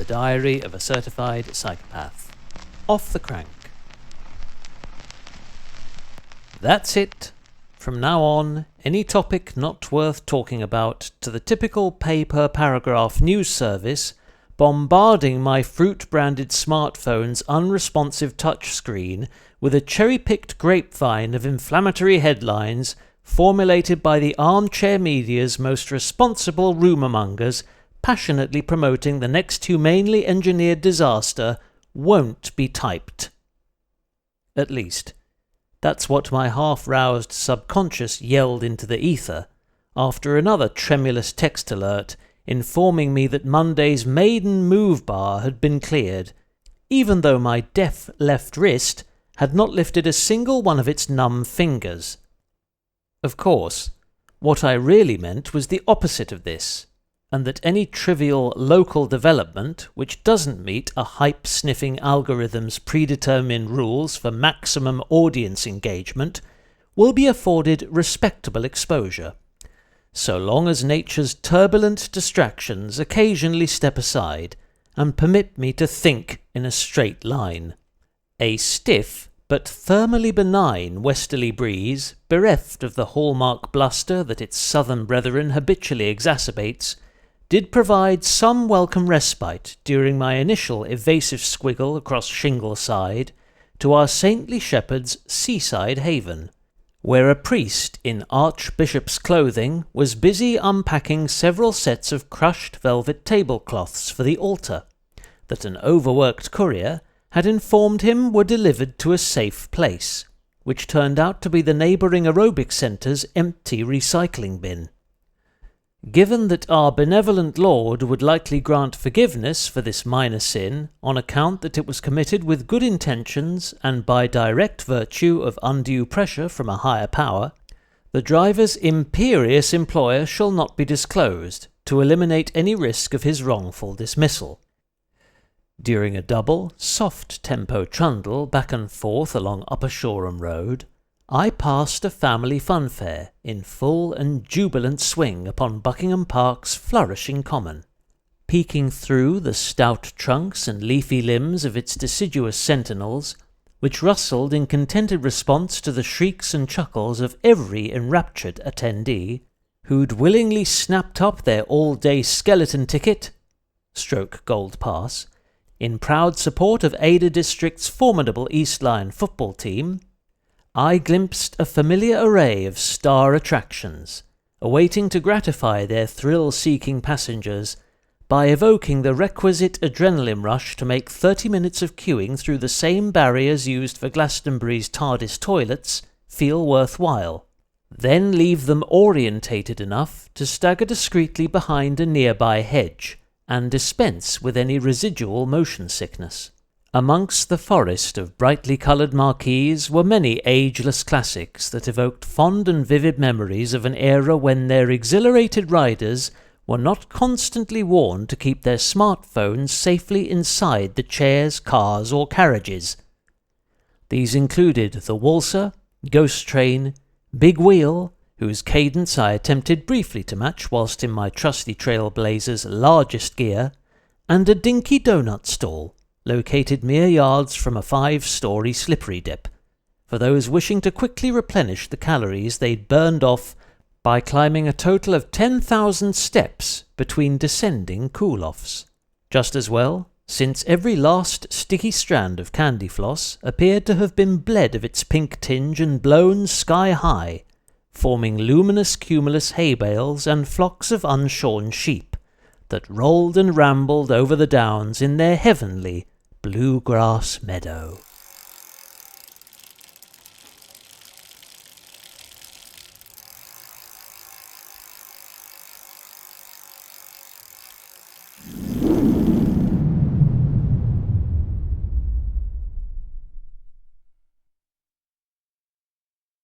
The Diary of a Certified Psychopath. Off the crank. That's it. From now on, any topic not worth talking about to the typical pay-per-paragraph news service bombarding my fruit-branded smartphone's unresponsive touchscreen with a cherry-picked grapevine of inflammatory headlines formulated by the armchair media's most responsible rumour-mongers passionately promoting the next humanely engineered disaster won't be typed. At least, that's what my half-roused subconscious yelled into the ether after another tremulous text alert informing me that Monday's maiden move bar had been cleared, even though my deaf left wrist had not lifted a single one of its numb fingers. Of course, what I really meant was the opposite of this, and that any trivial local development which doesn't meet a hype-sniffing algorithm's predetermined rules for maximum audience engagement will be afforded respectable exposure, so long as nature's turbulent distractions occasionally step aside and permit me to think in a straight line. A stiff but thermally benign westerly breeze, bereft of the hallmark bluster that its southern brethren habitually exacerbates, did provide some welcome respite during my initial evasive squiggle across Shingleside to our saintly shepherd's seaside haven, where a priest in archbishop's clothing was busy unpacking several sets of crushed velvet tablecloths for the altar, that an overworked courier had informed him were delivered to a safe place, which turned out to be the neighbouring aerobic centre's empty recycling bin. Given that our benevolent Lord would likely grant forgiveness for this minor sin on account that it was committed with good intentions and by direct virtue of undue pressure from a higher power, the driver's imperious employer shall not be disclosed to eliminate any risk of his wrongful dismissal. During a double, soft-tempo trundle back and forth along Upper Shoreham Road, I passed a family funfair in full and jubilant swing upon Buckingham Park's flourishing common. Peeking through the stout trunks and leafy limbs of its deciduous sentinels, which rustled in contented response to the shrieks and chuckles of every enraptured attendee, who'd willingly snapped up their all-day skeleton ticket, gold pass, in proud support of Ada District's formidable East Line football team, I glimpsed a familiar array of star attractions, awaiting to gratify their thrill-seeking passengers by evoking the requisite adrenaline rush to make 30 minutes of queuing through the same barriers used for Glastonbury's TARDIS toilets feel worthwhile, then leave them orientated enough to stagger discreetly behind a nearby hedge and dispense with any residual motion sickness. Amongst the forest of brightly coloured marquees were many ageless classics that evoked fond and vivid memories of an era when their exhilarated riders were not constantly warned to keep their smartphones safely inside the chairs, cars or carriages. These included the Walser, Ghost Train, Big Wheel, whose cadence I attempted briefly to match whilst in my trusty Trailblazer's largest gear, and a dinky donut stall, located mere yards from a 5-storey slippery dip, for those wishing to quickly replenish the calories they'd burned off by climbing a total of 10,000 steps between descending cool-offs. Just as well, since every last sticky strand of candy floss appeared to have been bled of its pink tinge and blown sky-high, forming luminous cumulus hay bales and flocks of unshorn sheep that rolled and rambled over the downs in their heavenly bluegrass meadow.